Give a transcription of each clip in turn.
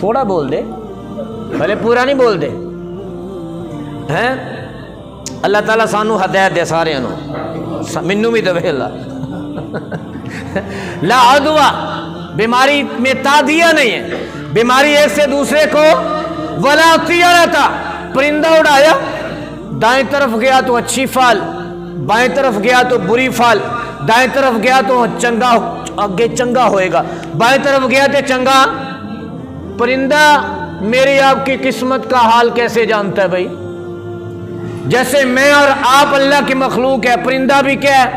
تھوڑا بول دے، بھلے پورا نہیں بول دے ہیں۔ اللہ تعالیٰ سانو ہدایت دے سارے نو، منو بھی دے اللہ۔ لا عدوہ، بیماری میں تعدیہ نہیں ہے، بیماری ایک سے دوسرے کو، ولا طیرتا، پرندہ اڑایا، دائیں طرف گیا تو اچھی فال، بائیں طرف گیا تو بری فال، دائیں طرف گیا تو چنگا آگے چنگا ہوئے گا، بائیں طرف گیا تو چنگا۔ پرندہ میری آپ کی قسمت کا حال کیسے جانتا ہے بھائی؟ جیسے میں اور آپ اللہ کی مخلوق ہے، پرندہ بھی کیا ہے؟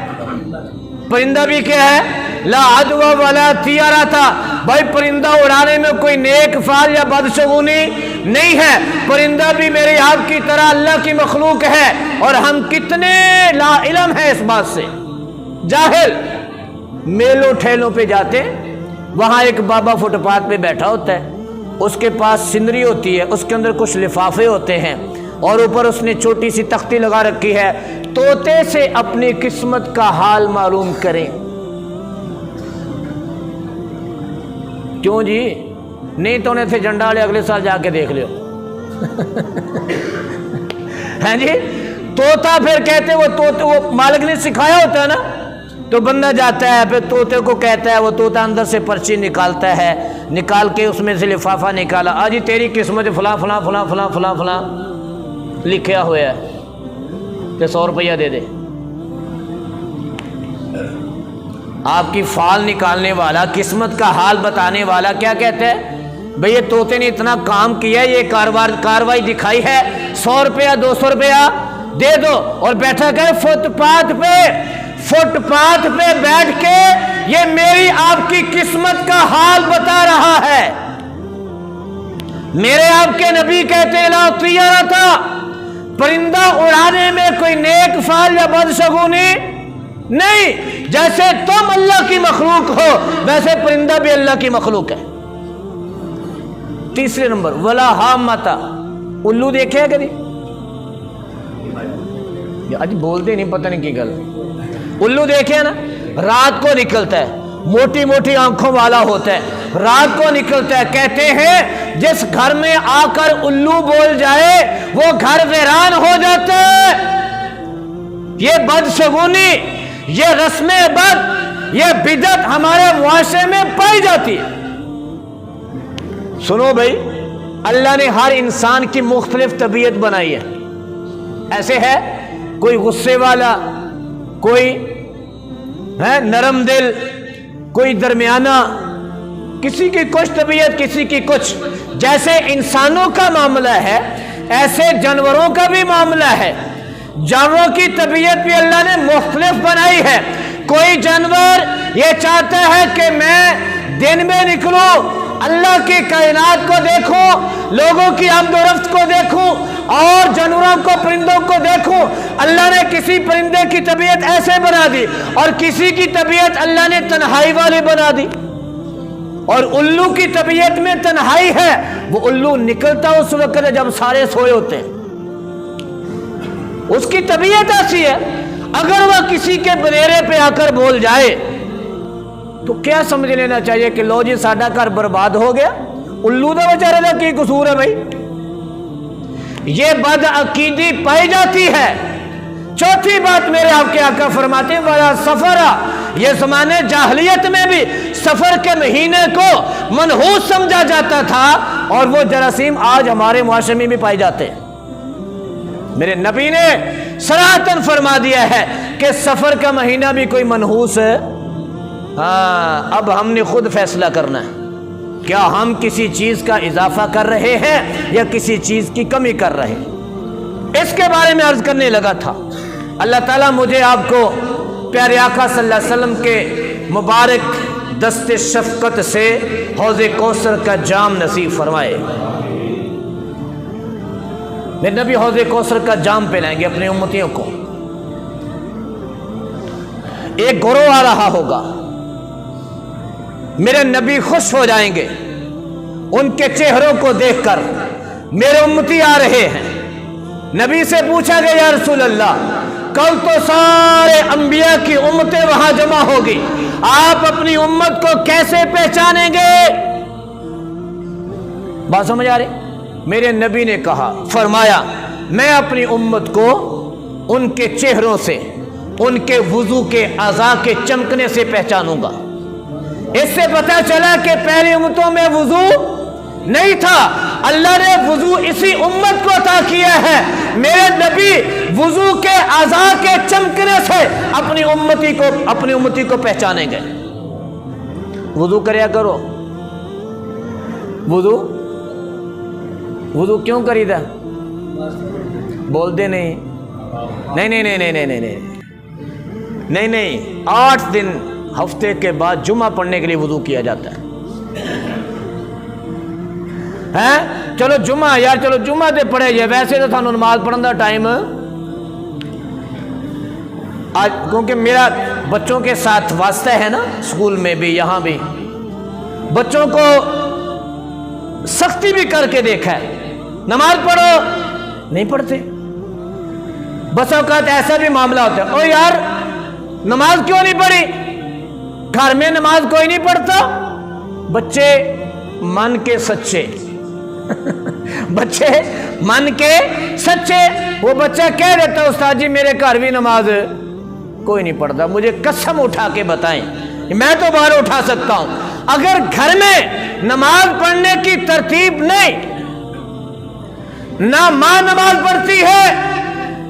پرندہ بھی کیا ہے؟ لا عدوہ ولا طیرتا، بھائی پرندہ اڑانے میں کوئی نیک فعل یا بدشگونی نہیں ہے، پرندہ بھی میری آپ کی طرح اللہ کی مخلوق ہے، اور ہم کتنے لا علم ہیں اس بات سے، جاہل۔ میلوں ٹھیلوں پہ جاتے، وہاں ایک بابا فٹ پاتھ پہ بیٹھا ہوتا ہے، اس کے پاس سنری ہوتی ہے، اس کے اندر کچھ لفافے ہوتے ہیں، اور اوپر اس نے چھوٹی سی تختی لگا رکھی ہے، طوطے سے اپنی قسمت کا حال معلوم کریں۔ کیوں جی؟ نہیں تو انہیں تھے جھنڈا والے اگلے سال جا کے دیکھ لیو۔ ہیں جی؟ طوطا پھر کہتے وہ مالک نے سکھایا ہوتا ہے نا، تو بندہ جاتا ہے پھر طوطے کو کہتا ہے، وہ طوطا اندر سے پرچی نکالتا ہے، نکال کے اس میں سے لفافہ نکالا، آجی تیری قسمت فلاں فلاں فلاں فلاں فلاں فلاں لکھیا ہوا ہے، کہ 100 روپیہ دے دے۔ آپ کی فال نکالنے والا، قسمت کا حال بتانے والا کیا کہتا ہے؟ بھئی یہ طوطے نے اتنا کام کیا، یہ کاروائی دکھائی ہے، 100 روپیہ 200 روپیہ دے دو، اور بیٹھا کر فٹ پاتھ پہ بیٹھ کے یہ میری آپ کی قسمت کا حال بتا رہا ہے۔ میرے آپ کے نبی کہتے لا طیرتا، پرندہ اڑانے میں کوئی نیک فعل یا بدشگونی نہیں، جیسے تم اللہ کی مخلوق ہو ویسے پرندہ بھی اللہ کی مخلوق ہے۔ تیسرے نمبر، ولا حامتا، الو دیکھے ہے کبھی؟ آج بولتے نہیں، پتہ نہیں کی گل۔ الو دیکھے نا، رات کو نکلتا ہے، موٹی موٹی آنکھوں والا ہوتا ہے، رات کو نکلتا ہے، کہتے ہیں جس گھر میں آ کر الو بول جائے وہ گھر ویران ہو جاتا ہے۔ یہ بدشگونی، یہ رسم بد، یہ بدعت ہمارے معاشرے میں پائی جاتی ہے۔ سنو بھائی، اللہ نے ہر انسان کی مختلف طبیعت بنائی ہے، ایسے ہے کوئی غصے والا، کوئی ہے نرم دل، کوئی درمیانہ، کسی کی کچھ طبیعت، کسی کی کچھ۔ جیسے انسانوں کا معاملہ ہے ایسے جانوروں کا بھی معاملہ ہے، جانوروں کی طبیعت بھی اللہ نے مختلف بنائی ہے۔ کوئی جانور یہ چاہتا ہے کہ میں دن میں نکلوں، اللہ کی کائنات کو دیکھوں، لوگوں کی آمد و رفت کو دیکھوں، اور جانوروں کو، پرندوں کو دیکھوں۔ اللہ نے کسی پرندے کی طبیعت ایسے بنا دی، اور کسی کی طبیعت اللہ نے تنہائی والی بنا دی۔ اور الو کی طبیعت میں تنہائی ہے، وہ الو نکلتا اس وقت ہے جب سارے سوئے ہوتے ہیں، اس کی طبیعت ایسی ہے۔ اگر وہ کسی کے بنیرے پہ آ کر بول جائے تو کیا سمجھ لینا چاہیے کہ لو جی ساڈا گھر برباد ہو گیا، الو دا بیچارے دا کی قصور ہے بھائی؟ یہ بد عقیدی پائی جاتی ہے۔ چوتھی بات میرے آپ کے آقا فرماتے ہیں وَلَا سَفَرَ، یہ زمانے جاہلیت میں بھی سفر کے مہینے کو منحوس سمجھا جاتا تھا، اور وہ جراثیم آج ہمارے معاشرے میں بھی پائے جاتے ہیں۔ میرے نبی نے صراحتاً فرما دیا ہے کہ سفر کا مہینہ بھی کوئی منحوس ہے۔ ہاں، اب ہم نے خود فیصلہ کرنا ہے، کیا ہم کسی چیز کا اضافہ کر رہے ہیں یا کسی چیز کی کمی کر رہے ہیں۔ اس کے بارے میں عرض کرنے لگا تھا۔ اللہ تعالیٰ مجھے آپ کو پیارے آقا صلی اللہ علیہ وسلم کے مبارک دست شفقت سے حوض کوثر کا جام نصیب فرمائے۔ میرے نبی حوض کوثر کا جام پلائیں گے اپنے امتیوں کو۔ ایک گروہ آ رہا ہوگا، میرے نبی خوش ہو جائیں گے ان کے چہروں کو دیکھ کر، میرے امتی آ رہے ہیں۔ نبی سے پوچھا گیا یا رسول اللہ، کل تو سارے انبیاء کی امتیں وہاں جمع ہوگی، آپ اپنی امت کو کیسے پہچانیں گے؟ بات سمجھ آ رہی؟ میرے نبی نے کہا، فرمایا میں اپنی امت کو ان کے چہروں سے، ان کے وضو کے اعضاء کے چمکنے سے پہچانوں گا۔ اس سے پتہ چلا کہ پہلی امتوں میں وضو نہیں تھا، اللہ نے وضو اسی امت کو عطا کیا ہے۔ میرے نبی وضو کے اعضاء کے چمکنے سے اپنی امتی کو پہچانیں گے۔ وضو کریا کرو۔ وضو کیوں کری دا؟ بول دے نہیں، نہیں نہیں نہیں نہیں نہیں نہیں نہیں نہیں 8 دن ہفتے کے بعد جمعہ پڑھنے کے لیے وضو کیا جاتا ہے۔ چلو جمعہ یار، چلو جمعہ تے پڑھے جائے، ویسے تو تھانوں نماز پڑھن دا ٹائم آج، کیونکہ میرا بچوں کے ساتھ واسطہ ہے نا، اسکول میں بھی یہاں بھی بچوں کو سختی بھی کر کے دیکھا ہے، نماز پڑھو نہیں پڑھتے۔ بس اوقات ایسا بھی معاملہ ہوتا ہے، او یار نماز کیوں نہیں پڑھی؟ گھر میں نماز کوئی نہیں پڑھتا۔ بچے من کے سچے بچے من کے سچے، وہ بچہ کہہ دیتا استاد جی میرے گھر بھی نماز کوئی نہیں پڑھتا، مجھے قسم اٹھا کے بتائیں، میں تو باہر اٹھا سکتا ہوں، اگر گھر میں نماز پڑھنے کی ترتیب نہیں، نہ ماں نماز پڑھتی ہے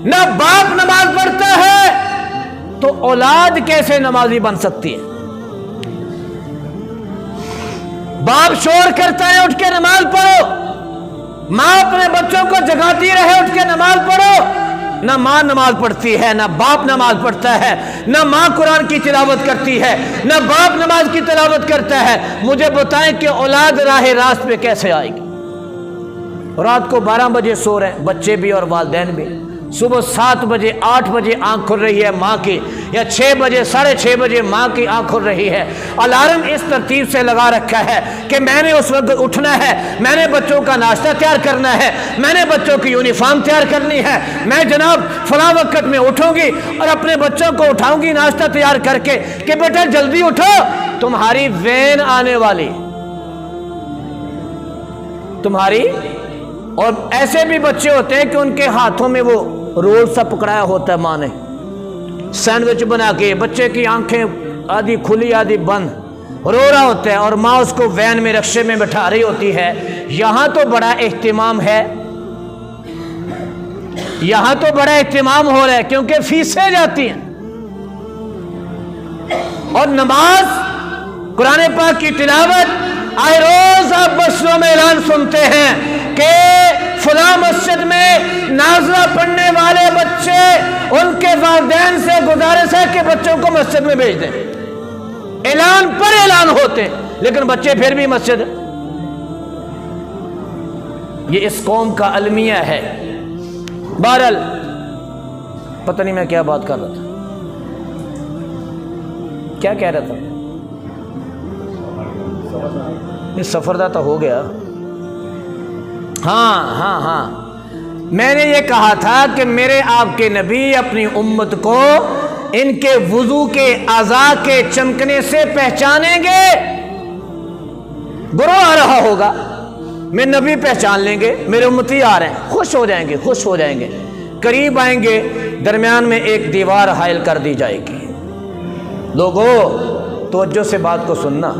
نہ باپ نماز پڑھتا ہے، تو اولاد کیسے نمازی بن سکتی ہے؟ باپ شور کرتا ہے اٹھ کے نماز پڑھو، ماں اپنے بچوں کو جگاتی رہے اٹھ کے نماز پڑھو، نہ ماں نماز پڑھتی ہے، نہ باپ نماز پڑھتا ہے، نہ ماں قرآن کی تلاوت کرتی ہے، نہ باپ نماز کی تلاوت کرتا ہے۔ مجھے بتائیں کہ اولاد راہ راست پہ کیسے آئے گی؟ رات کو 12 بجے سو رہے ہیں بچے بھی اور والدین بھی، صبح 7 بجے 8 بجے آنکھ کھل رہی ہے ماں کی، یا 6 بجے 6:30 بجے ماں کی آنکھ کھل رہی ہے۔ الارم اس ترتیب سے لگا رکھا ہے کہ میں نے اس وقت اٹھنا ہے، میں نے بچوں کا ناشتہ تیار کرنا ہے، میں نے بچوں کی یونیفارم تیار کرنی ہے، میں جناب فلاں وقت میں اٹھوں گی اور اپنے بچوں کو اٹھاؤں گی ناشتہ تیار کر کے کہ بیٹا جلدی اٹھو، تمہاری وین آنے والی، تمہاری۔ اور ایسے بھی بچے ہوتے ہیں کہ ان کے ہاتھوں میں وہ رول سا پکڑایا ہوتا ہے ماں نے، سینڈوچ بنا کے، بچے کی آنکھیں آدھی کھلی آدھی بند، رو رہا ہوتا ہے اور ماں اس کو وین میں رکشے میں بٹھا رہی ہوتی ہے۔ یہاں تو بڑا اہتمام ہے، یہاں تو بڑا اہتمام ہو رہا ہے کیونکہ فیسیں جاتی ہیں، اور نماز، قرآن پاک کی تلاوت، آئے روز آپ بسوں میں اعلان سنتے ہیں کہ فلاں مسجد میں نازلہ پڑھنے والے بچے، ان کے والدین سے گزارش ہے کہ بچوں کو مسجد میں بھیج دیں۔ اعلان پر اعلان ہوتے لیکن بچے پھر بھی مسجد۔ یہ اس قوم کا المیہ ہے۔ بہرحال پتہ نہیں میں کیا بات کر رہا تھا، کیا کہہ رہا تھا؟ یہ سفر دا تو ہو گیا۔ ہاں میں نے یہ کہا تھا کہ میرے آپ کے نبی اپنی امت کو ان کے وضو کے اعضاء کے چمکنے سے پہچانیں گے۔ گروہ آ رہا ہوگا، میں نبی پہچان لیں گے، میرے امتی آ رہے ہیں، خوش ہو جائیں گے، قریب آئیں گے، درمیان میں ایک دیوار حائل کر دی جائے گی۔ لوگو توجہ سے بات کو سننا،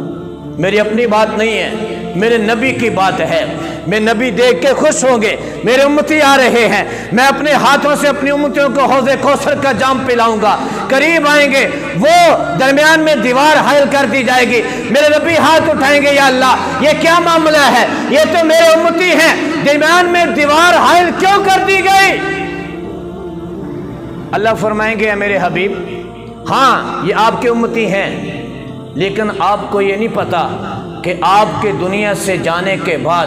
میری اپنی بات نہیں ہے، میرے نبی کی بات ہے۔ میں نبی دیکھ کے خوش ہوں گے، میرے امتی آ رہے ہیں، میں اپنے ہاتھوں سے اپنی امتیوں کو حوض کوثر کا جام پلاؤں گا۔ قریب آئیں گے، وہ درمیان میں دیوار حائل کر دی جائے گی، میرے نبی ہاتھ اٹھائیں گے، یا اللہ یہ کیا معاملہ ہے، یہ تو میرے امتی ہیں، درمیان میں دیوار حائل کیوں کر دی گئی؟ اللہ فرمائیں گے، اے میرے حبیب، ہاں یہ آپ کے امتی ہیں، لیکن آپ کو یہ نہیں پتا کہ آپ کے دنیا سے جانے کے بعد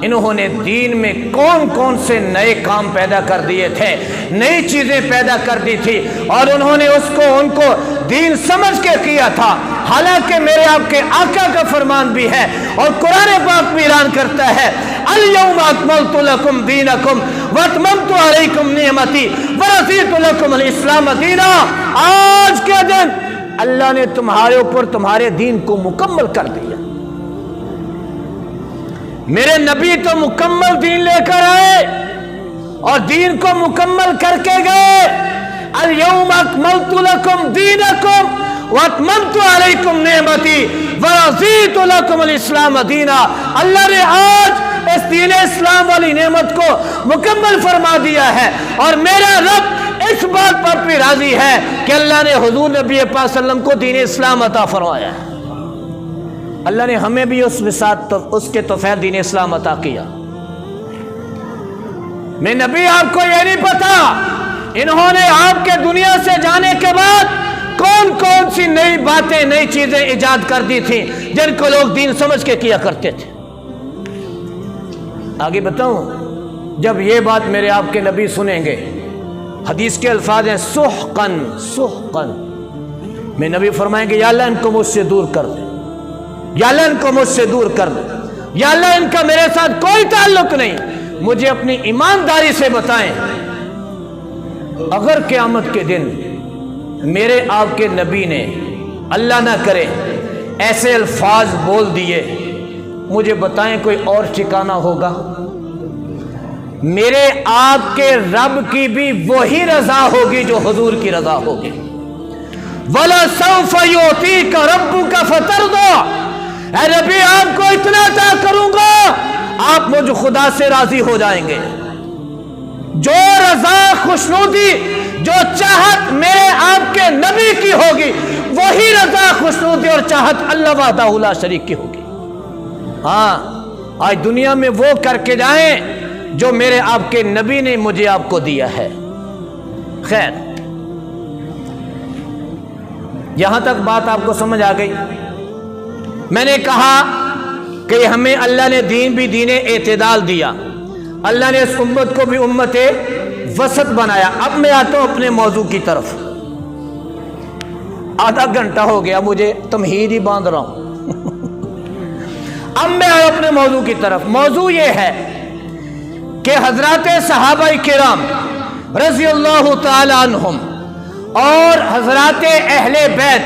انہوں نے دین میں کون کون سے نئے کام پیدا کر دیے تھے، نئی چیزیں پیدا کر دی تھی، اور انہوں نے ان کو دین سمجھ کے کیا تھا۔ حالانکہ میرے آپ کے آقا کا فرمان بھی ہے اور قرآن پاک بھی اعلان کرتا ہے، اليوم اکملت لکم دینکم واتممت علیکم نعمتی ورضیت لکم الاسلام دینا۔ آج کے دن اللہ نے تمہارے اوپر تمہارے دین کو مکمل کر دیا۔ मेरे नबी तो मुकम्मल दीन लेकर आए और दीन को मुकम्मल करके गए। अल-यौम अकमलतु लकुम दीनकुम व अतममतु अलैकुम निअमती व रज़ीतु लकुम अल-इस्लाम दीना। अल्लाह ने आज इस दीन इस्लाम वाली नेमत को मुकम्मल फरमा दिया है और मेरा रब इस बात पर भी राजी है कि अल्लाह ने हुजूर नबी पाक सल्लल्लाहु अलैहि वसल्लम को दीन इस्लाम अता फरमाया है। अल्लाह ने हमें भी उसके तौफीक दीन इस्लाम अता किया। मैं नबी आपको ये नहीं पता इन्होंने आपके दुनिया से जाने के बाद कौन कौन सी नई बातें नई चीजें इजाद कर दी थी जिनको लोग दीन समझ के किया करते थे। आगे बताऊं, जब ये बात मेरे आपके नबी सुनेंगे, हदीस के अल्फाज हैं सुहकन सुहकन, मैं नबी फरमाएंगे या अल्लाह इनको मुझसे दूर कर दे, या अल्लाह इनको मुझसे दूर कर दे, या अल्लाह इनका मेरे साथ कोई ताल्लुक नहीं, मुझे अपनी ईमानदारी से बताएं। अगर क़यामत के दिन मेरे आपके नबी ने अल्लाह ना करे ऐसे अल्फाज बोल दिए, मुझे बताएं कोई और ठिकाना होगा? मेरे आपके रब की भी वही रजा होगी जो हुजूर की रजा होगी। वला सौफ युतीका रब्बुका फतरदा, ऐ नबी आपको इतना अता करूंगा आप मुझ खुदा से राजी हो जाएंगे। जो रजा खुशनुदी जो चाहत मेरे आपके नबी की होगी वही रजा खुशनुदी और चाहत अल्लाह वहदहू ला शरीक की होगी। हाँ, आज दुनिया में वो करके जाएं जो मेरे आपके नबी ने मुझे आपको दिया है। खैर, यहां तक बात आपको समझ आ गई। मैंने कहा कि हमें अल्लाह ने दीन भी दीन एतदाल दिया, अल्लाह ने इस उम्मत को भी उम्मत वसत बनाया। अब मैं आता हूं अपने मौजू की तरफ। आधा घंटा हो गया मुझे तमहीद ही बांध रहा हूं। अब मैं आया अपने मौजू की तरफ। मौजू ये है कि हजरत सहाबा किराम रज़ी अल्लाह ताला अन्हुम और हजरत अहले बैत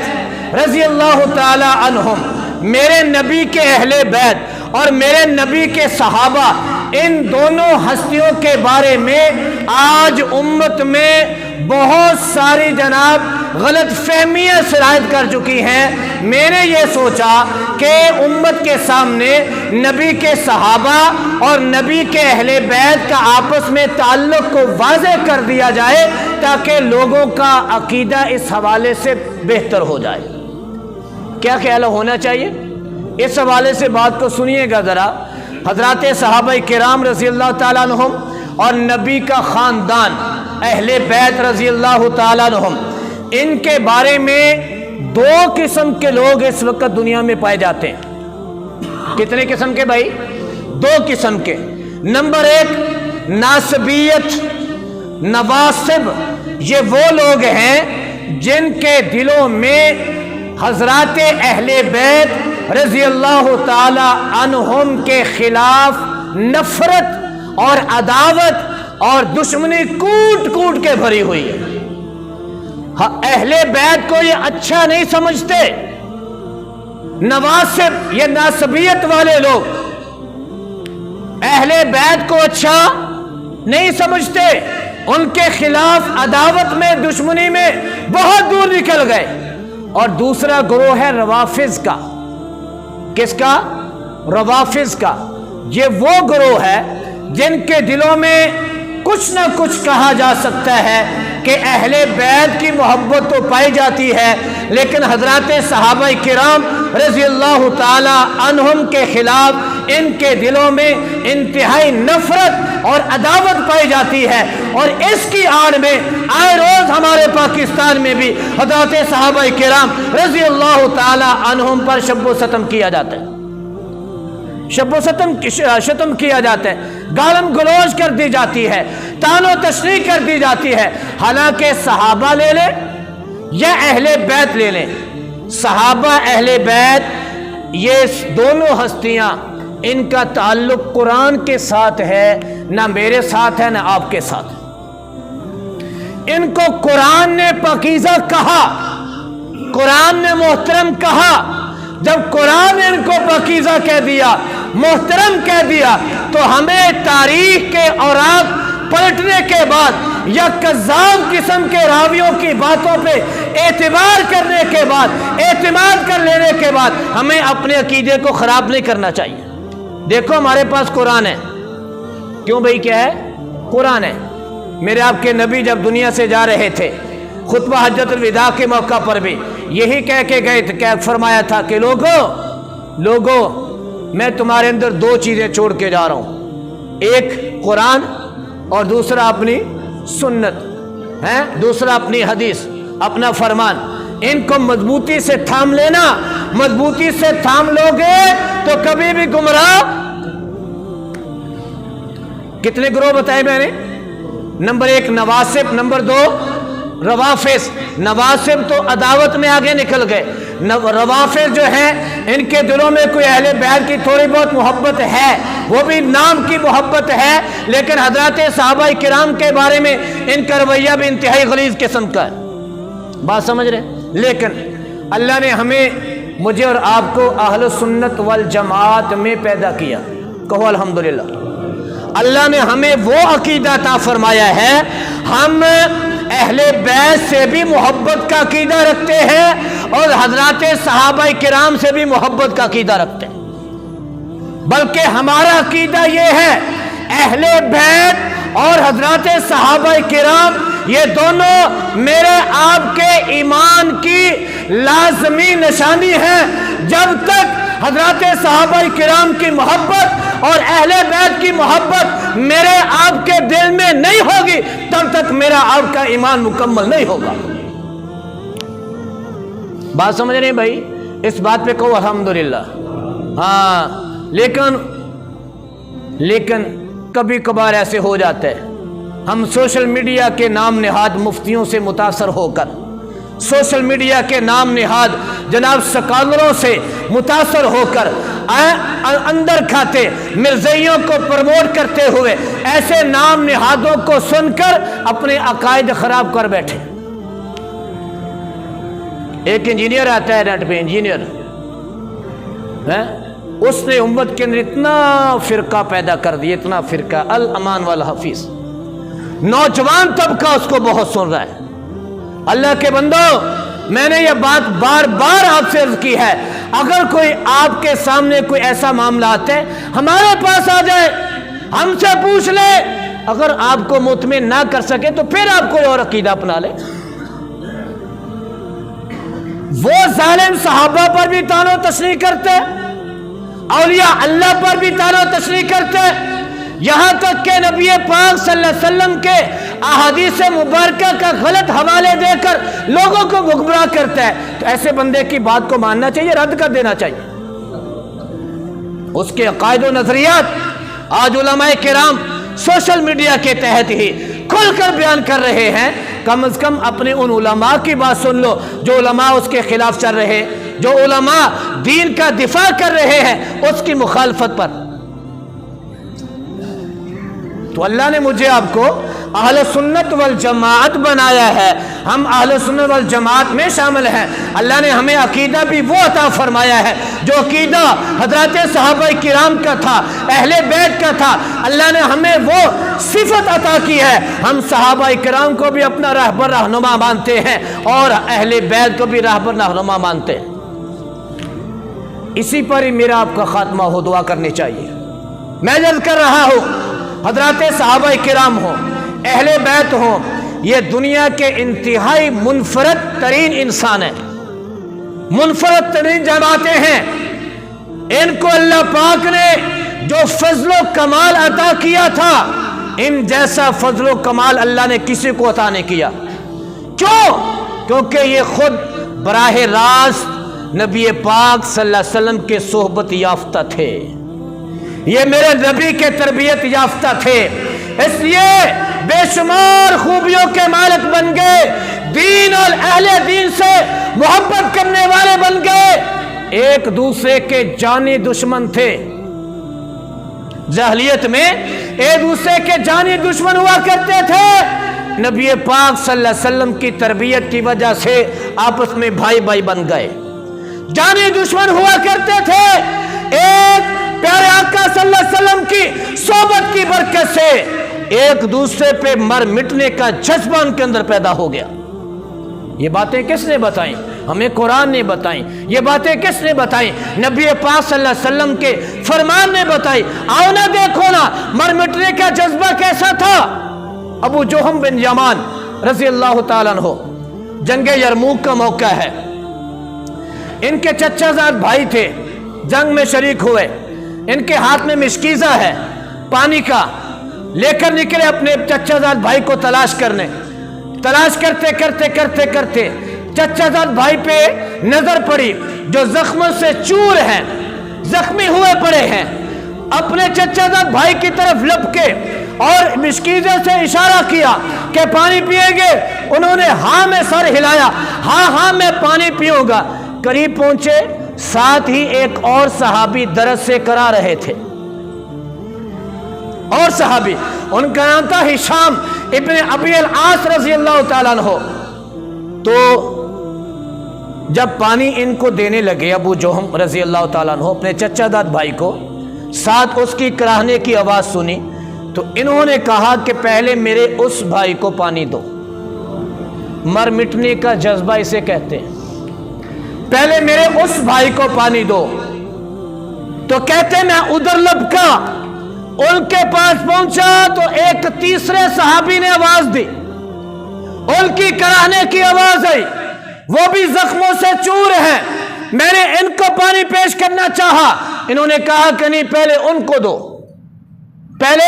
रज़ी अल्लाह ताला अन्हुम, मेरे नबी के अहले बैत और मेरे नबी के सहाबा, इन दोनों हस्तियों के बारे में आज उम्मत में बहुत सारी जनाब गलत फहमियाँ शरायत कर चुकी हैं। मैंने ये सोचा कि उम्मत के सामने नबी के सहाबा और नबी के अहले बैत का आपस में ताल्लुक़ को वाज़ेह कर दिया जाए ताकि लोगों का अकीदा इस हवाले से बेहतर हो जाए। क्या ख्याल होना चाहिए? इस हवाले से बात को सुनिएगा ज़रा। हज़रात सहाबा किराम रज़ी अल्लाह ताला अन्हुम और नबी का ख़ानदान अहले बैत रज़ी अल्लाह ताला अन्हुम, इनके बारे में दो किस्म के लोग इस वक्त दुनिया में पाए जाते हैं। कितने किस्म के भाई? दो किस्म के। नंबर एक, नासबियत नवासिब, ये वो लोग हैं जिनके दिलों में हज़रात अहले बैत रज़ी अल्लाह ताला अन्हुम के खिलाफ नफरत और अदावत और दुश्मनी कूट कूट के भरी हुई है। हाँ, अहले बैत को ये अच्छा नहीं समझते। नवासिब, ये नासबियत वाले लोग अहले बैत को अच्छा नहीं समझते, उनके खिलाफ अदावत में दुश्मनी में बहुत दूर निकल गए। और दूसरा ग्रोह है रवाफिज का। किसका? रवाफिज का। ये वो ग्रोह है जिनके दिलों में कुछ ना कुछ कहा जा सकता है कि अहले बैत की मोहब्बत तो पाई जाती है, लेकिन हजरत सहाबा किराम रज़ी अल्लाह ताला अन्हुम के खिलाफ इनके दिलों में इंतहाई नफरत और अदावत पाई जाती है। और इसकी आड़ में आए रोज हमारे पाकिस्तान में भी हजरत सहाबा किराम रज़ी अल्लाह ताला अन्हुम पर शब्बो सतम किया जाता है, शब्बो शतम किया जाता है, गालम गलौज कर दी जाती है, तानो तशरीह कर दी जाती है। हालांकि सहाबा ले ले या अहले बैत ले लें, सहाबा अहले बैत ये दोनों हस्तियां, इनका ताल्लुक कुरान के साथ है, ना मेरे साथ है ना आपके साथ। इनको कुरान ने पाकीज़ा कहा, कुरान ने मोहतरम कहा। जब कुरान ने इनको पाकीज़ा कह दिया मोहतरम कह दिया, तो हमें तारीख के औराक पलटने के बाद या कज़्ज़ाब किस्म के रावियों की बातों पे एतबार करने के बाद, एतमाद कर लेने के बाद हमें अपने अकीदे को ख़राब नहीं करना चाहिए। देखो हमारे पास कुरान है, क्यों भाई, क्या है? कुरान है। मेरे आपके नबी जब दुनिया से जा रहे थे, खुतबा हज्जतुल विदा के मौका पर भी यही कह के गए थे, क्या फरमाया था कि लोगों मैं तुम्हारे अंदर दो चीज़ें छोड़ के जा रहा हूँ, एक कुरान और दूसरा अपनी सुन्नत है, दूसरा अपनी हदीस, अपना फरमान। इनको मजबूती से थाम लेना, मजबूती से थाम लोगे तो कभी भी गुमराह। कितने ग्रोह बताए मैंने? Number 1 नवासिब, number 2 रवाफिस। नवासिब तो अदावत में आगे निकल गए, रवाफिस जो हैं इनके दिलों में कोई अहले बैत की थोड़ी बहुत मोहब्बत है, वो भी नाम की मोहब्बत है, लेकिन हजरत सहाबा किराम के बारे में इनका रवैया भी इंतहाई गलीज किस्म का है। बात समझ रहे? लेकिन अल्लाह ने हमें, मुझे और आपको अहले सुन्नत वल जमात में पैदा किया। कहो अल्हम्दुलिल्लाह। अल्लाह ने हमें वो अकीदा अता फरमाया है, हम अहले बैत से भी मोहब्बत का अकीदा रखते हैं और हजरत सहाबा किराम से भी मोहब्बत का अकीदा रखते हैं। बल्कि हमारा अकीदा ये है, अहले बैत और हजरत सहाबा किराम ये दोनों मेरे आपके ईमान की लाजमी निशानी है। जब तक हजरत सहाबा किराम की मोहब्बत और अहले बैत की मोहब्बत मेरे आपके दिल में नहीं होगी, तब तक मेरा आपका ईमान मुकम्मल नहीं होगा। बात समझ रहे हैं भाई? इस बात पे कहो अल्हम्दुलिल्लाह। हाँ, लेकिन कभी कभार ऐसे हो जाता है, हम सोशल मीडिया के नाम निहाद मुफ्तियों से मुतासर होकर, सोशल मीडिया के नाम निहाद जनाब स्कॉलरों से मुतासर होकर अंदर खाते मिर्ज़इयों को प्रमोट करते हुए ऐसे नाम निहादों को सुनकर अपने अकायद खराब कर बैठे। एक इंजीनियर आता है नेट पे, इंजीनियर है, उसने उम्मत के अंदर इतना फिरका पैदा कर दिया, इतना फिरका, अल अमान वाल हफीज। नौजवान तबका उसको बहुत सुन रहा है। अल्लाह के बंदो, मैंने यह बात बार बार आपसे अर्ज की है, अगर कोई आपके सामने कोई ऐसा मामला आता है, हमारे पास आ जाए, हमसे पूछ ले, अगर आपको मुतमिन ना कर सके तो फिर आप कोई और अकीदा अपना ले। वो जालिम सहाबा पर भी तानो तशरीह करते, औलिया अल्लाह पर भी तानो तशरीह करते, यहां तक के नबी पाक सल्लल्लाहु अलैहि वसल्लम के अहादीस मुबारका का गलत हवाले देकर लोगों को गुमराह करता है। तो ऐसे बंदे की बात को मानना चाहिए, रद्द कर देना चाहिए। उसके अकायद और नजरियात आज उलमाए किराम सोशल मीडिया के तहत ही खुलकर बयान कर रहे हैं। कम से कम अपने उन उलमा की बात सुन लो जो उलमा उसके खिलाफ चल रहे, जो उलमा दीन का दिफा कर रहे हैं उसकी मुखालफत पर। तो अल्लाह ने मुझे आपको अहले सुन्नत वल जमात बनाया है, हम अहले सुन्नत वल जमात में शामिल हैं। अल्लाह ने हमें अकीदा भी वो अता फरमाया है जो अकीदा हजरत सहाबा किराम का था, अहले बैत का था। अल्लाह ने हमें वो सिफत अता की है, हम सहाबा किराम को भी अपना रहबर रहनुमा मानते हैं और अहले बैत को भी रहबर रहनुमा मानते हैं। इसी पर ही मेरा आपका खात्मा हो, दुआ करनी चाहिए। मैं जल्द कर रहा हूँ, हजरत सहाबा किराम हो, अहले बैत हो, ये दुनिया के इंतहाई मुनफरद तरीन इंसान है, मुनफरद तरीन जमातें हैं। इनको अल्लाह पाक ने जो फजलो कमाल अता किया था, इन जैसा फजलो कमाल अल्लाह ने किसी को अता नहीं किया। क्यों? क्योंकि ये खुद बराह रास्त नबी पाक सल्लल्लाहु अलैहि वसल्लम के सोहबत याफ्ता थे, ये मेरे नबी के तरबियत याफ्ता थे, इसलिए बेशुमार खूबियों के मालिक बन गए, दीन और अहले दीन से मोहब्बत करने वाले बन गए। एक दूसरे के जानी दुश्मन थे, जाहिलियत में एक दूसरे के जानी दुश्मन हुआ करते थे। नबी पाक सल्लल्लाहु अलैहि वसल्लम की तरबियत की वजह से आपस में भाई भाई बन गए, जानी दुश्मन हुआ करते थे। एक प्यारे की बरकत से एक दूसरे पे मर मिटने का जज्बा उनके अंदर पैदा हो गया। ये बातें किसने बताई? हमें कुरान ने बताई। ये बातें किसने बताई? नबी पाक सल्लल्लाहु अलैहि वसल्लम के फरमान ने बताई। आओ ना देखो ना मर मिटने का जज्बा कैसा था। अबू जोहम बिन यमान रज़ी अल्लाह ताला अन्हु, जंगे यरमूक का मौका है, इनके चचाजाद भाई थे, जंग में शरीक हुए, इनके हाथ में मिशकीज़ा है पानी का, लेकर निकले अपने चचाजाद भाई को तलाश करने। तलाश करते करते करते करते चचाजाद भाई पे नजर पड़ी जो जख्मों से चूर हैं, जख्मी हुए पड़े हैं। अपने चचाजाद भाई की तरफ लपके और मिशकीज़े से इशारा किया कि पानी पिएंगे। उन्होंने हाँ में सर हिलाया, हाँ हाँ मैं पानी पीऊंगा। करीब पहुंचे, साथ ही एक और सहाबी दरद से करा रहे थे, और सहाबी, उनका नाम था हिशाम इब्न अबी अल-आस रज़ी अल्लाह ताला अन्हु। तो जब पानी इनको देने लगे अबू जोहम रज़ी अल्लाह ताला अन्हु अपने चचादाद भाई को, साथ उसकी कराहने की आवाज़ सुनी, तो इन्होंने कहा कि पहले मेरे उस भाई को पानी दो। मर मिटने का जज्बा इसे कहते हैं। पहले मेरे उस भाई को पानी दो। तो कहते मैं उधर लपका, उनके पास पहुंचा तो एक तीसरे सहाबी ने आवाज दी, उनकी कराहने की आवाज आई, वो भी जख्मों से चूर हैं। मैंने इनको पानी पेश करना चाहा, इन्होंने कहा कि नहीं पहले उनको दो, पहले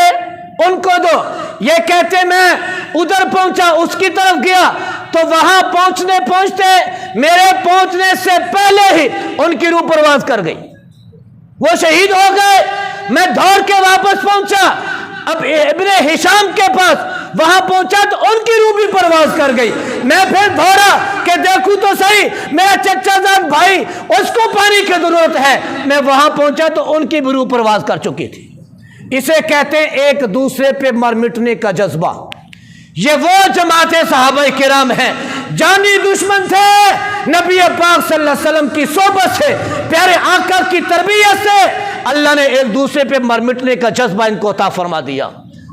उनको दो। ये कहते मैं उधर पहुंचा, उसकी तरफ गया तो वहां पहुंचने पहुंचते मेरे पहुंचने से पहले ही उनकी रूह परवाज कर गई, वो शहीद हो गए। मैं दौड़ के वापस पहुंचा, अब इब्ने हिशाम के पास वहां पहुंचा तो उनकी रूह भी परवाज कर गई। मैं फिर दौड़ा कि देखूं तो सही मेरा चचाजाद भाई, उसको पानी की जरूरत है। मैं वहां पहुंचा तो उनकी भी रूह परवाज कर चुकी थी। इसे कहते हैं एक दूसरे पे मर मिटने का जज्बा। ये वो जमाते सहाबा किराम हैं, जानी दुश्मन थे नबी पाक सल्लल्लाहु अलैहि वसल्लम की सोबत से, प्यारे आका की तरबियत से अल्लाह ने एक दूसरे पे मर मिटने का जज्बा इनको अता फरमा दिया।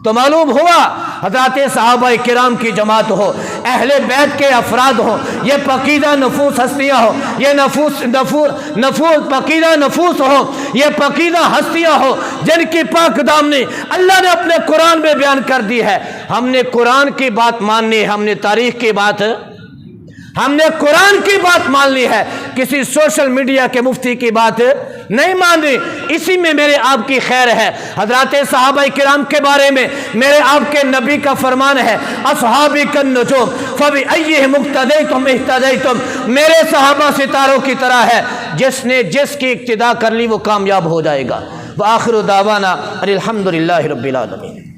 तो मालूम हुआ हज़रात सहाबा किराम की जमात हो, अहले बैत के अफराद हो, ये पकीदा नफूस हस्तियाँ हो, ये नफूस पकीदा नफूस हो, ये पकीदा हस्तियाँ हो जिनकी पाक दामनी अल्लाह ने अपने कुरान में बयान कर दी है। हमने कुरान की बात माननी है, हमने तारीख की बात, हमने कुरान की बात मान ली है, किसी सोशल मीडिया के मुफ्ती की बात नहीं मान रही। इसी में मेरे आपकी खैर है। हज़रात सहाबा किराम के बारे में मेरे आपके नबी का फरमान है, अस्हाबी कन नुजूम फबिअय्यिहिम मुक्तदैतुम इह्तदैतुम, मेरे सहाबा सितारों की तरह है, जिसने जिसकी इक्तिदा कर ली वो कामयाब हो जाएगा। व आखिरु दावाना अनिल हम्दुलिल्लाहि रब्बिल आलमीन।